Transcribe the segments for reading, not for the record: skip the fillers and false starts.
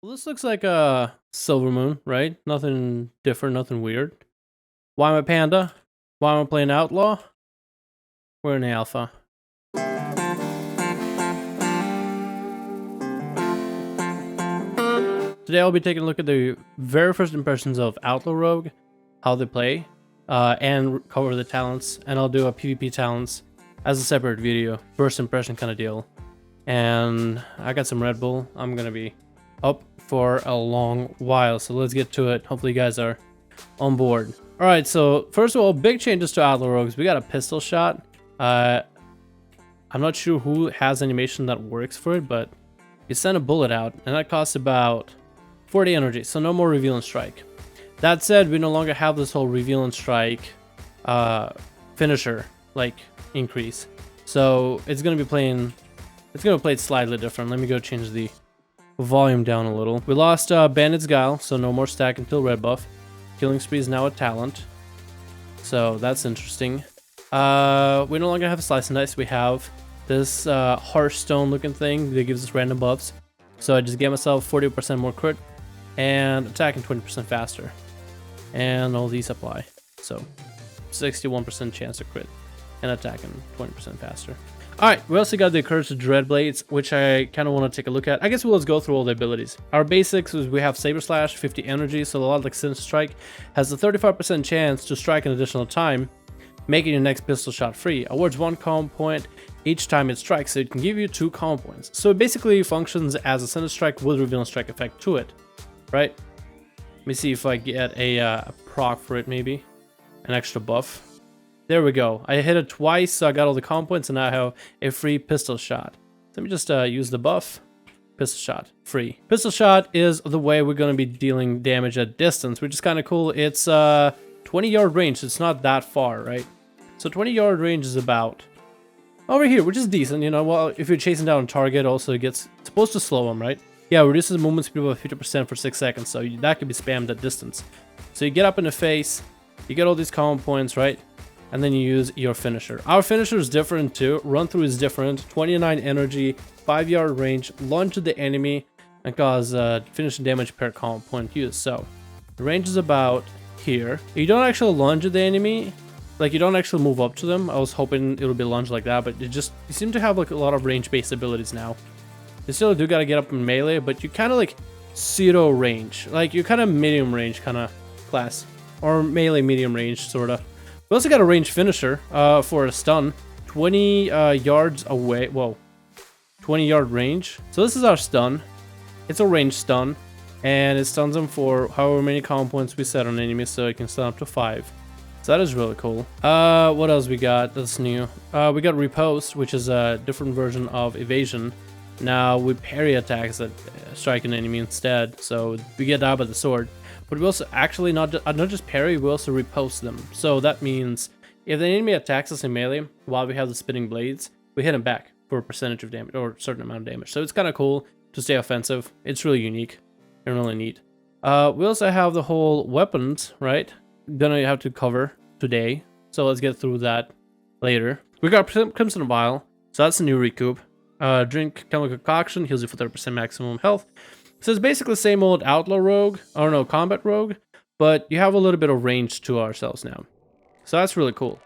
Well, this looks like a silver moon, right? Nothing different, nothing weird. Why am I panda? Why am I playing outlaw? We're in alpha. Today I'll be taking a look at the very first impressions of Outlaw Rogue, how they play, and cover the talents, and I'll do a PvP talents as a separate video, first impression kind of deal. And I got some Red Bull. I'm gonna be up for a long while, so let's get to it. Hopefully you guys are on board. Alright, so first of all, big changes to Outlaw Rogues. We got a pistol shot. I'm not sure who has animation that works for it, but you send a bullet out, and that costs about 40 energy, so no more reveal and strike. That said, we no longer have this whole reveal and strike finisher like increase, so it's gonna be playing. It's gonna play it slightly different. Let me go change the volume down a little. We lost Bandit's Guile, so no more stack until red buff. Killing Spree is now a talent, so that's interesting. We no longer have a Slice and Dice. We have this Hearthstone looking thing that gives us random buffs. So I just get myself 40% more crit and attacking 20% faster. And all these apply. So 61% chance to crit and attacking 20% faster. Alright, we also got the Accursed Dreadblades, which I kind of want to take a look at. I guess we'll just go through all the abilities. Our basics is we have Saber Slash, 50 energy, so a lot like Sinister Strike, has a 35% chance to strike an additional time, making your next pistol shot free. Awards 1 combo point each time it strikes, so it can give you 2 combo points. So it basically functions as a Sinister Strike with Reveal and Strike effect to it, right? Let me see if I get a proc for it, maybe. An extra buff. There we go. I hit it twice, so I got all the combo points, and now I have a free pistol shot. So let me just use the buff. Pistol shot, free. Pistol shot is the way we're going to be dealing damage at distance, which is kind of cool. It's 20-yard range, so it's not that far, right? So 20-yard range is about over here, which is decent, you know. Well, if you're chasing down a target, also it's supposed to slow them, right? Yeah, reduces the movement speed by 50% for 6 seconds, so that could be spammed at distance. So you get up in the face, you get all these combo points, right? And then you use your finisher. Our finisher is different too. Run through is different. 29 energy, 5-yard range, lunge at the enemy, and cause finishing damage per combo point used. So the range is about here. You don't actually lunge at the enemy. Like, you don't actually move up to them. I was hoping it would be lunge like that, but you seem to have like a lot of range-based abilities now. You still do gotta get up in melee, but you kind of like pseudo range. Like, you're kind of medium range kind of class, or melee medium range sort of. We also got a range finisher for a stun, 20 yards away. Whoa, 20-yard range. So this is our stun. It's a range stun, and it stuns them for however many combo points we set on enemies, so it can stun up to 5. So that is really cool. What else we got that's new? We got Riposte, which is a different version of evasion. Now we parry attacks that strike an enemy instead, so we get out by the sword. But we also actually not just parry, we also riposte them. So that means if the enemy attacks us in melee while we have the spinning blades, we hit him back for a percentage of damage or a certain amount of damage. So it's kind of cool to stay offensive. It's really unique and really neat. We also have the whole weapons, right? Gonna have to cover today, so let's get through that later. We got Crimson Vial, so that's a new recoup. Drink Chemical Concoction, heals you for 30% maximum health. So it's basically the same old Outlaw Rogue, or no, Combat Rogue, but you have a little bit of range to ourselves now. So that's really cool.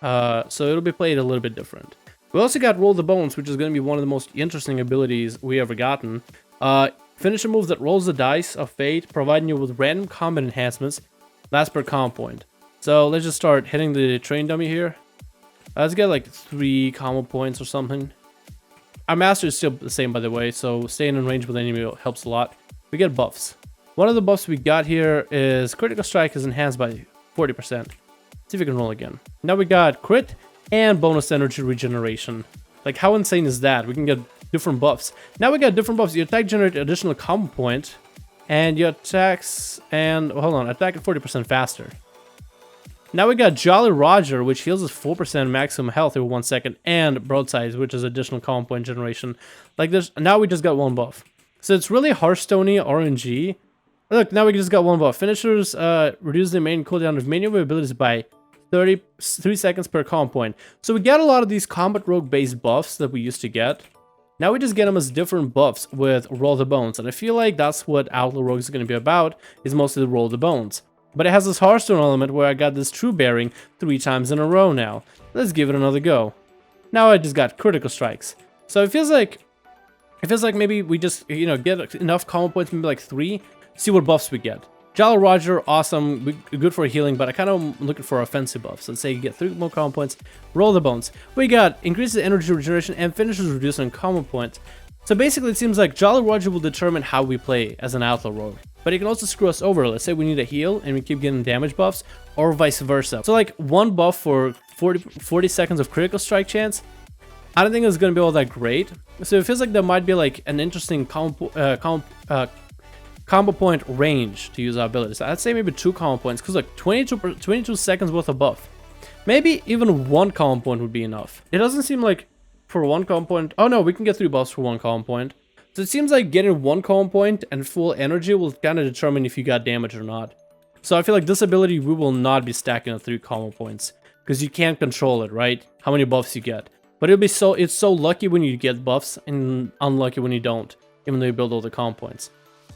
So it'll be played a little bit different. We also got Roll the Bones, which is going to be one of the most interesting abilities we ever gotten. Finish a move that rolls the dice of fate, providing you with random combat enhancements. That's per combo point. So let's just start hitting the train dummy here. Let's get like 3 combo points or something. Our master is still the same, by the way, so staying in range with the enemy helps a lot. We get buffs. One of the buffs we got here is critical strike is enhanced by 40%. See if we can roll again. Now we got crit and bonus energy regeneration. Like, how insane is that? We can get different buffs. Now we got different buffs. Your attack generates additional combo point, and your attacks and attack at 40% faster. Now we got Jolly Roger, which heals us 4% maximum health every 1 second, and Broadside, which is additional combo point generation. Like this, now we just got 1 buff. So it's really Hearthstone-y RNG. Look, now we just got 1 buff. Finishers reduce the main cooldown of many of our abilities by 3 seconds per combo point. So we get a lot of these Combat Rogue based buffs that we used to get. Now we just get them as different buffs with Roll the Bones, and I feel like that's what Outlaw Rogue is going to be about, is mostly the Roll the Bones. But it has this Hearthstone element where I got this True Bearing 3 times in a row now. Let's give it another go. Now I just got critical strikes. So it feels like maybe we just, you know, get enough combo points, maybe like 3, see what buffs we get. Jolly Roger, awesome, good for healing, but I kind of am looking for offensive buffs. Let's say you get 3 more combo points, Roll the Bones. We got increases energy regeneration and finishes reducing combo points. So basically it seems like Jolly Roger will determine how we play as an Outlaw Rogue. But it can also screw us over. Let's say we need a heal and we keep getting damage buffs, or vice versa. So like 1 buff for 40 seconds of critical strike chance, I don't think it's going to be all that great. So it feels like there might be like an interesting combo point range to use our abilities. So I'd say maybe 2 combo points, because like 22 seconds worth of buff. Maybe even 1 combo point would be enough. It doesn't seem like for 1 combo point. Oh no, we can get 3 buffs for 1 combo point. So it seems like getting 1 combo point and full energy will kind of determine if you got damage or not. So I feel like this ability we will not be stacking at 3 combo points, because you can't control it, right? How many buffs you get. But it's so lucky when you get buffs and unlucky when you don't, even though you build all the combo points.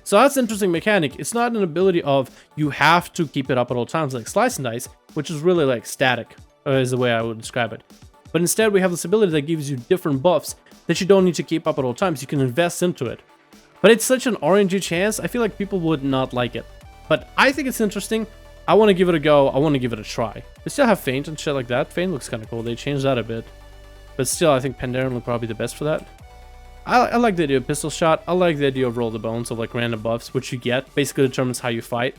So that's an interesting mechanic. It's not an ability of you have to keep it up at all times like Slice and Dice, which is really like static, is the way I would describe it. But instead we have this ability that gives you different buffs that you don't need to keep up at all times. You can invest into it. But it's such an RNG chance, I feel like people would not like it. But I think it's interesting. I want to give it a go. I want to give it a try. They still have Feint and shit like that. Feint looks kind of cool. They changed that a bit. But still, I think Pandaren would probably be the best for that. I like the idea of Pistol Shot. I like the idea of Roll the Bones, of like random buffs, which you get. Basically determines how you fight.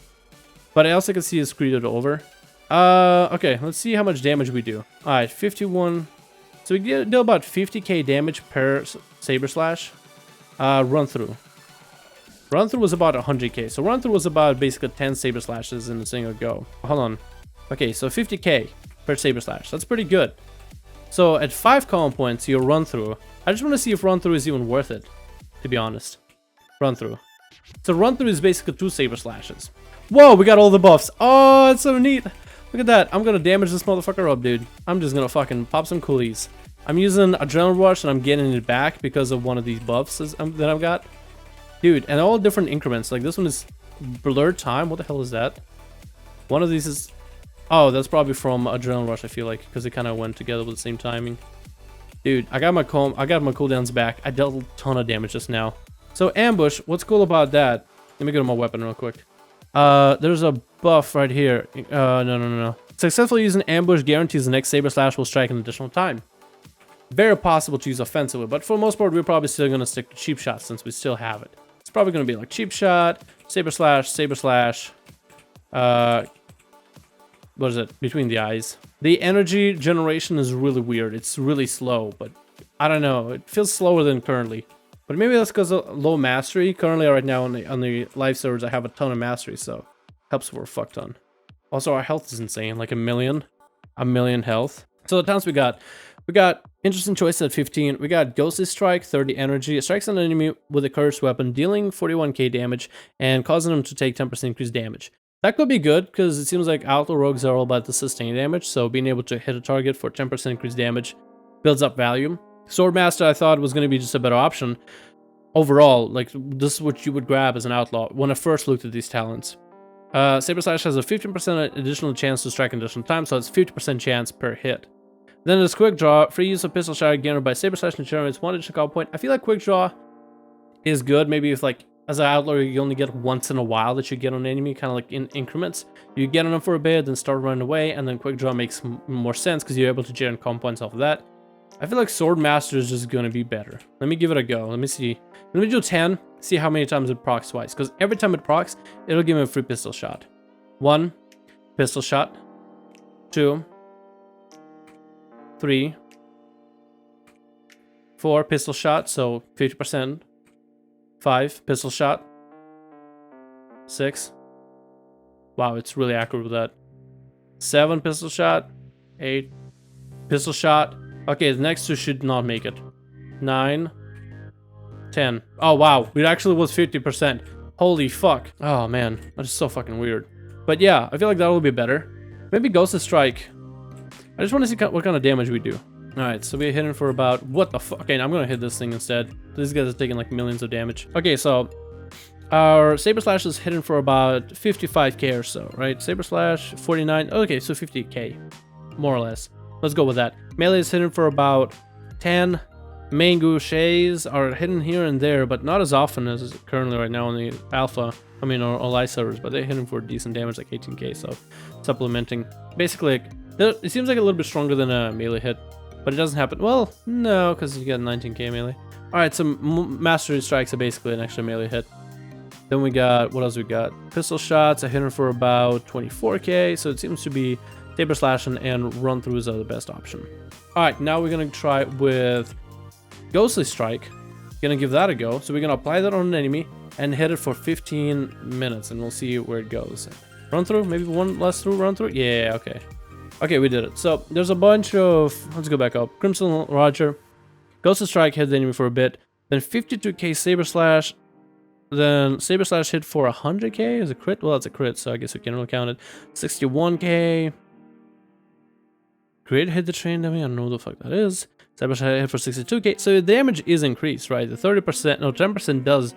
But I also can see it screwed it over. Okay, let's see how much damage we do. Alright, 51. So we do about 50k damage per Saber Slash. Run through. Run through was about 100k. So run through was about basically 10 Saber Slashes in a single go. Hold on. Okay, so 50k per Saber Slash. That's pretty good. So at 5 combo points, your run through. I just want to see if run through is even worth it, to be honest. Run through. So run through is basically 2 Saber Slashes. Whoa, we got all the buffs. Oh, it's so neat. Look at that. I'm going to damage this motherfucker up, dude. I'm just going to fucking pop some coolies. I'm using Adrenaline Rush and I'm getting it back because of one of these buffs that I've got. Dude, and all different increments. Like this one is Blurred Time. What the hell is that? One of these is... Oh, that's probably from Adrenaline Rush, I feel like, because they kind of went together with the same timing. Dude, I got my cooldowns back. I dealt a ton of damage just now. So Ambush, what's cool about that? Let me go to my weapon real quick. There's a buff right here. No. Successfully using Ambush guarantees the next Saber Slash will strike an additional time. Very possible to use offensively, but for the most part, we're probably still going to stick to Cheap Shot since we still have it. It's probably going to be like Cheap Shot, Saber Slash, what is it? Between the eyes. The energy generation is really weird. It's really slow, but I don't know. It feels slower than currently. But maybe that's because of low mastery. Currently, right now on the live servers, I have a ton of mastery, so helps for a fuck ton. Also, our health is insane, like a million health. So the talents we got interesting choices at 15. We got Ghostly Strike, 30 energy. It strikes an enemy with a cursed weapon, dealing 41k damage and causing them to take 10% increased damage. That could be good, because it seems like Outlaw Rogues are all about the sustained damage, so being able to hit a target for 10% increased damage builds up value. Swordmaster I thought was going to be just a better option. Overall, like, this is what you would grab as an Outlaw when I first looked at these talents. Saber Slash has a 15% additional chance to strike an additional time, so it's 50% chance per hit. Then there's Quick Draw, free use of Pistol Shot guaranteed by Saber Slash and generates 1 additional combo point. I feel like Quick Draw is good, maybe if like, as an Outlaw, you only get once in a while that you get on an enemy, kind of like in increments. You get on them for a bit, then start running away, and then Quick Draw makes more sense because you're able to generate combo points off of that. I feel like Swordmaster is just going to be better. Let me give it a go. Let me see. Let me do 10, see how many times it procs twice. Because every time it procs, it'll give me a free Pistol Shot. 1, Pistol Shot. 2, 3, 4, Pistol Shot, so 50%. 5, Pistol Shot. 6. Wow, it's really accurate with that. 7, Pistol Shot. 8, Pistol Shot. Okay, the next 2 should not make it. 9, 10. Oh, wow. It actually was 50%. Holy fuck. Oh, man. That is so fucking weird. But yeah, I feel like that will be better. Maybe Ghostly Strike. I just want to see what kind of damage we do. Alright, so we're hitting for about, what the fuck? Okay, I'm gonna hit this thing instead. These guys are taking like millions of damage. Okay, so our Saber Slash is hitting for about 55k or so, right? Saber Slash, 49, okay, so 50k, more or less. Let's go with that. Melee is hitting for about 10. Main Gouchets are hitting here and there, but not as often as currently right now on the alpha, I mean, or live servers, but they're hitting for decent damage, like 18k, so supplementing. Basically, it seems like a little bit stronger than a melee hit, but it doesn't happen. Well, no, because you get 19k melee. Alright, so Mastery Strikes are basically an extra melee hit. Then we got, what else we got? Pistol Shots are hitting for about 24k, so it seems to be Saber Slashing and Run-Throughs are the best option. Alright, now we're gonna try with Ghostly Strike. Gonna give that a go. So we're gonna apply that on an enemy and hit it for 15 minutes, and we'll see where it goes. Run through, maybe one last through, run through. Yeah, okay. Okay, we did it. So there's a bunch of, let's go back up. Crimson Roger, Ghostly Strike hit the enemy for a bit, then 52k Saber Slash, then Saber Slash hit for 100k as a crit. Well, it's a crit, so I guess we can really count it. 61k. Crit hit the train dummy. I don't know what the fuck that is. Saber Slash hit for 62k. So the damage is increased, right? The 30%, no, 10% does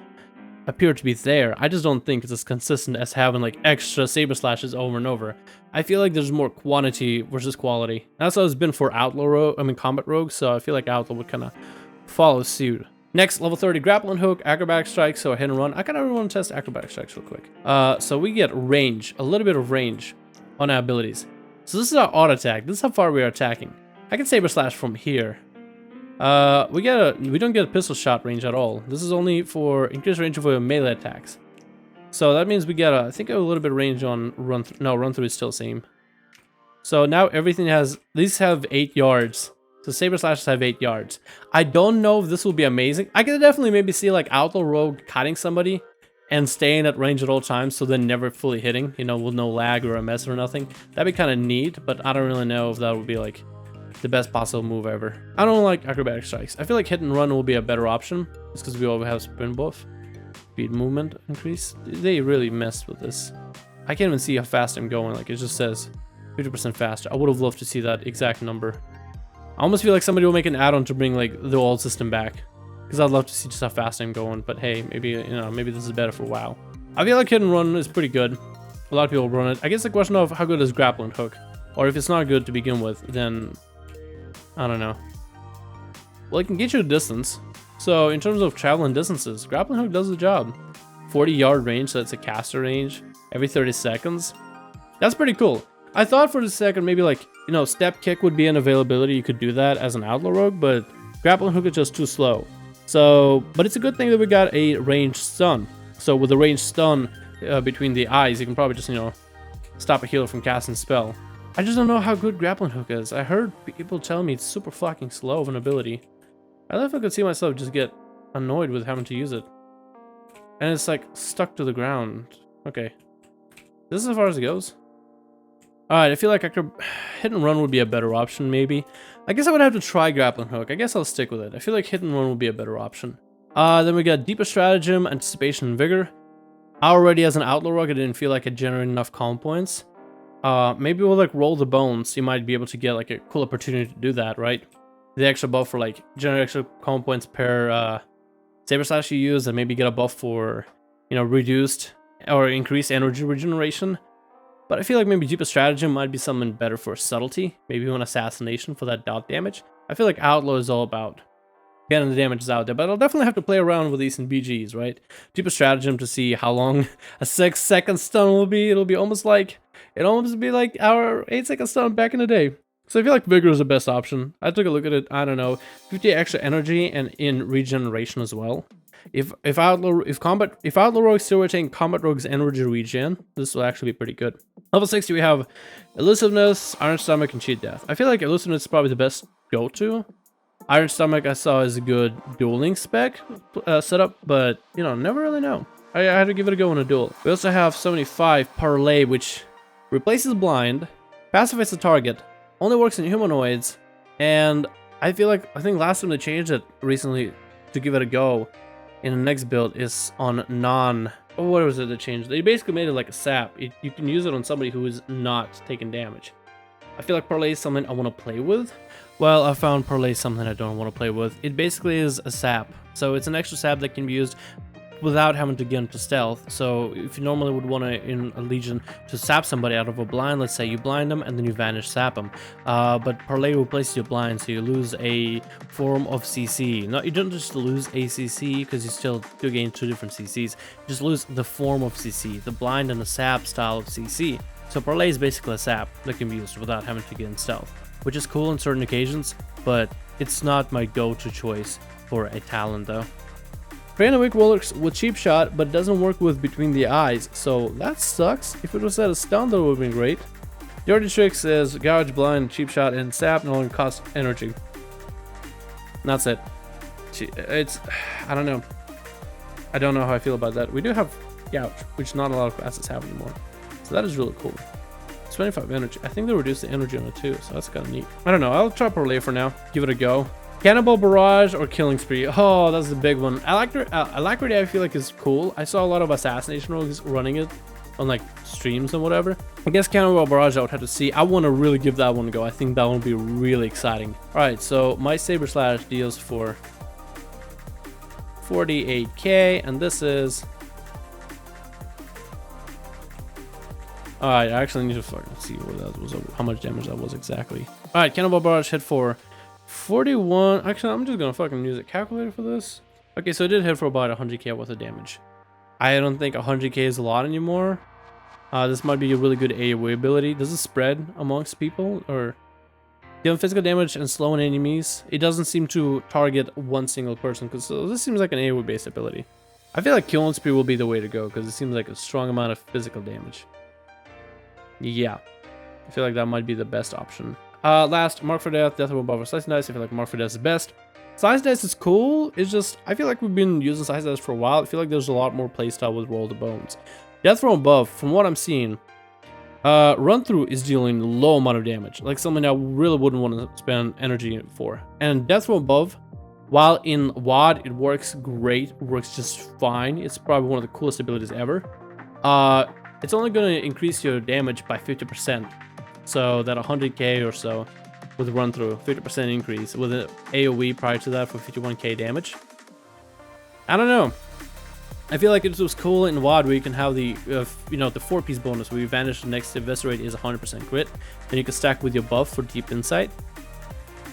appear to be there. I just don't think it's as consistent as having like extra Saber Slashes over and over. I feel like there's more quantity versus quality. That's how it's been for Outlaw Rogue, I mean Combat Rogue, so I feel like Outlaw would kind of follow suit. Next, level 30 Grappling Hook, Acrobatic Strike, so a hit and run. I kind of want to test Acrobatic Strikes real quick. So we get range, a little bit of range on our abilities. So this is our auto attack. This is how far we are attacking. I can Saber Slash from here. We don't get a pistol shot range at all. This is only for increased range for melee attacks. So that means we get I think a little bit of range on run through. No, run through is still the same. So now everything has, these have 8 yards. So Saber Slashes have 8 yards. I don't know if this will be amazing. I can definitely maybe see like Outlaw Rogue cutting somebody and staying at range at all times, so they're never fully hitting, you know, with no lag or a mess or nothing. That'd be kind of neat, but I don't really know if that would be like the best possible move ever. I don't like Acrobatic Strikes. I feel like hit and run will be a better option, just because we always have sprint buff. Speed movement increase. They really messed with this. I can't even see how fast I'm going. Like, it just says 50% faster. I would have loved to see that exact number. I almost feel like somebody will make an add-on to bring like the old system back, because I'd love to see just how fast I'm going. But hey, maybe, you know, maybe this is better for WoW. I feel like hit and run is pretty good. A lot of people run it. I guess the question of how good is Grappling Hook, or if it's not good to begin with, then I don't know. Well, it can get you a distance. So in terms of traveling distances, Grappling Hook does the job. 40-yard range, so it's a caster range every 30 seconds. That's pretty cool. I thought for a second maybe like, you know, Step Kick would be an availability. You could do that as an Outlaw Rogue, but Grappling Hook is just too slow. So, but it's a good thing that we got a ranged stun. So with a ranged stun between the eyes, you can probably just, you know, stop a healer from casting spell. I just don't know how good Grappling Hook is. I heard people tell me it's super fucking slow of an ability. I don't know if I could see myself just get annoyed with having to use it. And it's like stuck to the ground. Okay. This is as far as it goes. Alright, I feel like I could hit and run would be a better option, maybe. I guess I would have to try Grappling Hook. I guess I'll stick with it. I feel like hit and run would be a better option. Then we got Deeper Stratagem, Anticipation, and Vigor. Already as an Outlaw Rogue, I didn't feel like I generated enough calm points. Maybe we'll like roll the bones. You might be able to get like a cool opportunity to do that, right? The extra buff for like generate extra calm points per Saber Slash you use, and maybe get a buff for, you know, reduced or increased energy regeneration. But I feel like maybe Deeper Stratagem might be something better for subtlety. Maybe an assassination for that dot damage. I feel like Outlaw is all about getting the damages out there, but I'll definitely have to play around with these in BGs, right? Deeper Stratagem to see how long a 6-second stun will be. It'll be almost like, our 8-second stun back in the day. So I feel like Vigor is the best option. I took a look at it, I don't know, 50 extra energy and in regeneration as well. If Outlaw Rogue still retain Combat Rogue's energy regen, this will actually be pretty good. Level 60 we have Elusiveness, Iron Stomach, and Cheat Death. I feel like Elusiveness is probably the best go-to. Iron Stomach I saw is a good dueling spec setup, but you know, never really know. I had to give it a go in a duel. We also have 75 Parlay, which replaces Blind, pacifies the target, only works in humanoids, and I think last time they changed it recently to give it a go in the next build is on what was it that changed? They basically made it like a sap. You can use it on somebody who is not taking damage. I feel like Parlay is something I want to play with. Well, I found Parlay something I don't want to play with. It basically is a sap. So it's an extra sap that can be used without having to get into stealth. So if you normally would want to, in a Legion, to sap somebody out of a blind, let's say you blind them and then you vanish sap them. But Parlay replaces your blind, so you lose a form of CC. No, you don't just lose a CC, because you still do gain 2 different CCs. You just lose the form of CC, the blind and the sap style of CC. So Parlay is basically a sap that can be used without having to get in stealth, which is cool on certain occasions, but it's not my go-to choice for a talent though. Vena works with cheap shot, but it doesn't work with between the eyes, so that sucks. If it was at a stun, that would have been great. Dirty tricks is gouge, blind, cheap shot, and sap no longer cost energy. And that's it. It's, I don't know. I don't know how I feel about that. We do have gouge, which not a lot of classes have anymore, so that is really cool. 25 energy. I think they reduced the energy on it too, so that's kind of neat. I don't know. I'll try Parlay for now. Give it a go. Cannibal Barrage or Killing Spree? Oh, that's the big one. Alacrity I feel like is cool. I saw a lot of assassination rogues running it on like streams and whatever. I guess Cannibal Barrage I would have to see. I want to really give that one a go. I think that one would be really exciting. Alright, so my Saber Slash deals for 48k, and this is... Alright, I actually need to fucking see what that was, how much damage that was exactly. Alright, Cannibal Barrage hit for 41. Actually, I'm just gonna fucking use a calculator for this. Okay, so it did hit for about 100k worth of damage. I don't think 100k is a lot anymore. This might be a really good AoE ability. Does it spread amongst people, or dealing physical damage and slowing enemies? It doesn't seem to target one single person, because this seems like an AoE based ability. I feel like Killing Spree will be the way to go, because it seems like a strong amount of physical damage. Yeah, I feel like that might be the best option. Last, Mark for Death, Death Roll above Slice and Dice. I feel like Mark for Death is the best. Slice and Dice is cool. It's just, I feel like we've been using Slice and Dice for a while. I feel like there's a lot more playstyle with Roll the Bones. Death Roll above, from what I'm seeing, Run Through is dealing low amount of damage, like something I really wouldn't want to spend energy for. And Death Roll above, while in WoD it works great, works just fine. It's probably one of the coolest abilities ever. It's only going to increase your damage by 50%. So that 100k or so with Run Through, 50% increase with an AoE prior to that for 51k damage. I don't know. I feel like it was cool in WoD where you can have the, the 4-piece bonus where you vanish the next eviscerate is 100% crit. Then you can stack with your buff for deep insight.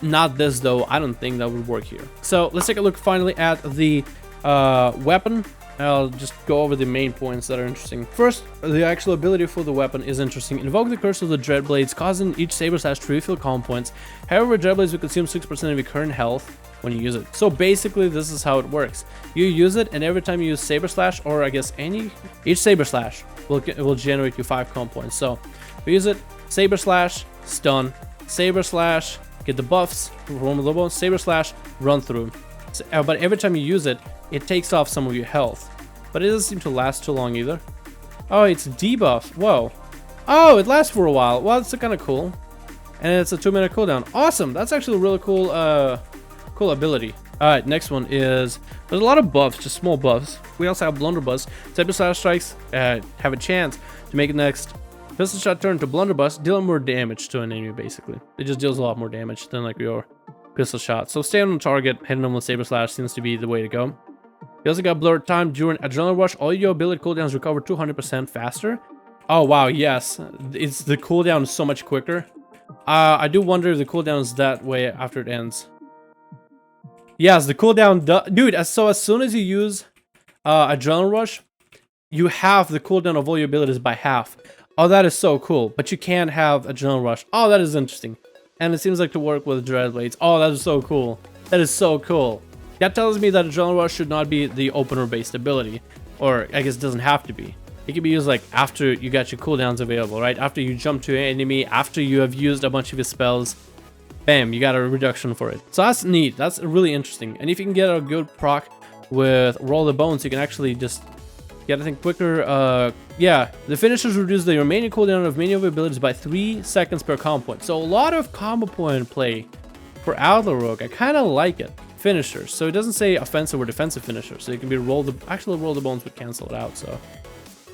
Not this though. I don't think that would work here. So let's take a look finally at the weapon. I'll just go over the main points that are interesting. First, the actual ability for the weapon is interesting. Invoke the Curse of the Dreadblades, causing each Saber Slash to refill comp points. However, Dreadblades will consume 6% of your current health when you use it. So basically, this is how it works. You use it, and every time you use Saber Slash, or I guess each Saber Slash will generate you 5 comp points. So we use it, Saber Slash, stun, Saber Slash, get the buffs, roll the bones, Saber Slash, Run Through. But every time you use it, it takes off some of your health. But it doesn't seem to last too long either. Oh, it's debuff. Whoa. Oh, it lasts for a while. Well, it's kind of cool. And it's a 2-minute cooldown. Awesome. That's actually a really cool cool ability. Alright, next one is, there's a lot of buffs, just small buffs. We also have Blunderbuss. Saber Slash strikes have a chance to make the next pistol shot turn to Blunderbuss, dealing more damage to an enemy basically. It just deals a lot more damage than like your pistol shot. So staying on target, hitting them with Saber Slash seems to be the way to go. You also got Blurred Time. During Adrenaline Rush, all your ability cooldowns recover 200% faster. Oh wow, yes. The cooldown is so much quicker. I do wonder if the cooldown is that way after it ends. Yes, the cooldown dude, so as soon as you use Adrenaline Rush, you have the cooldown of all your abilities by half. Oh, that is so cool. But you can't have Adrenaline Rush. Oh, that is interesting. And it seems like to work with Dreadblades. Oh, that is so cool. That is so cool. That tells me that Adrenaline Rush should not be the opener-based ability. Or, I guess it doesn't have to be. It can be used like after you got your cooldowns available, right? After you jump to an enemy, after you have used a bunch of your spells. Bam, you got a reduction for it. So that's neat. That's really interesting. And if you can get a good proc with Roll the Bones, you can actually just get a thing quicker. Yeah, the finishers reduce the remaining cooldown of many of your abilities by 3 seconds per combo point. So a lot of combo point play for Outlaw Rogue. I kind of like it. Finishers. So it doesn't say offensive or defensive finishers. So it can be Roll the Bones would cancel it out. So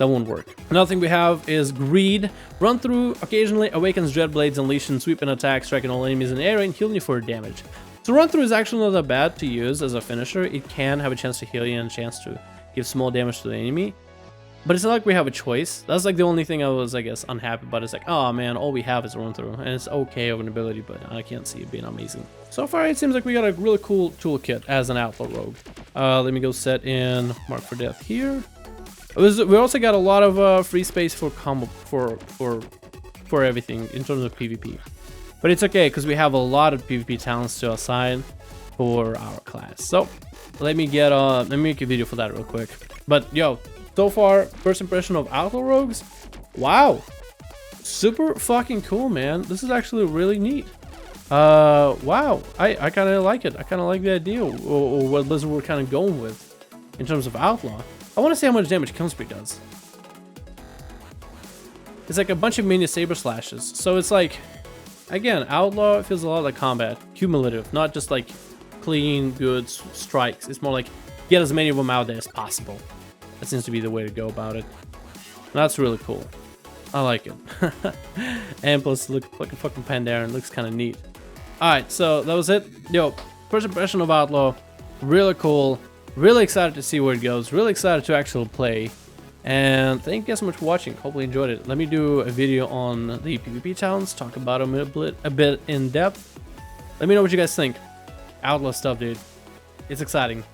that won't work. Another thing we have is Greed. Run through occasionally awakens Dreadblades, unleash and sweep an attack, striking all enemies in the area and healing you for damage. So run through is actually not that bad to use as a finisher. It can have a chance to heal you and a chance to give small damage to the enemy. But it's not like we have a choice. That's like the only thing I was, I guess, unhappy about. It's like, oh man, all we have is run through. And it's okay of an ability, but I can't see it being amazing. So far, it seems like we got a really cool toolkit as an Outlaw Rogue. Let me go set in Mark for Death here. We also got a lot of free space for combo for everything in terms of PvP. But it's okay, because we have a lot of PvP talents to assign for our class. So let me make a video for that real quick. But yo, so far, first impression of Outlaw Rogues, wow, super fucking cool, man. This is actually really neat. Wow, I kind of like it. I kind of like the idea or what Blizzard were kind of going with in terms of Outlaw. I want to see how much damage Kilnspree does. It's like a bunch of mini saber slashes. So it's like, again, Outlaw feels a lot like combat, cumulative, not just like clean, good strikes. It's more like get as many of them out there as possible. That seems to be the way to go about it. That's really cool. I like it. And plus, look like a fucking Pandaren. Looks kind of neat. Alright, so that was it. Yo, first impression of Outlaw. Really cool. Really excited to see where it goes. Really excited to actually play. And thank you guys so much for watching. Hopefully you enjoyed it. Let me do a video on the PvP talents. Talk about them a bit in depth. Let me know what you guys think. Outlaw stuff, dude. It's exciting.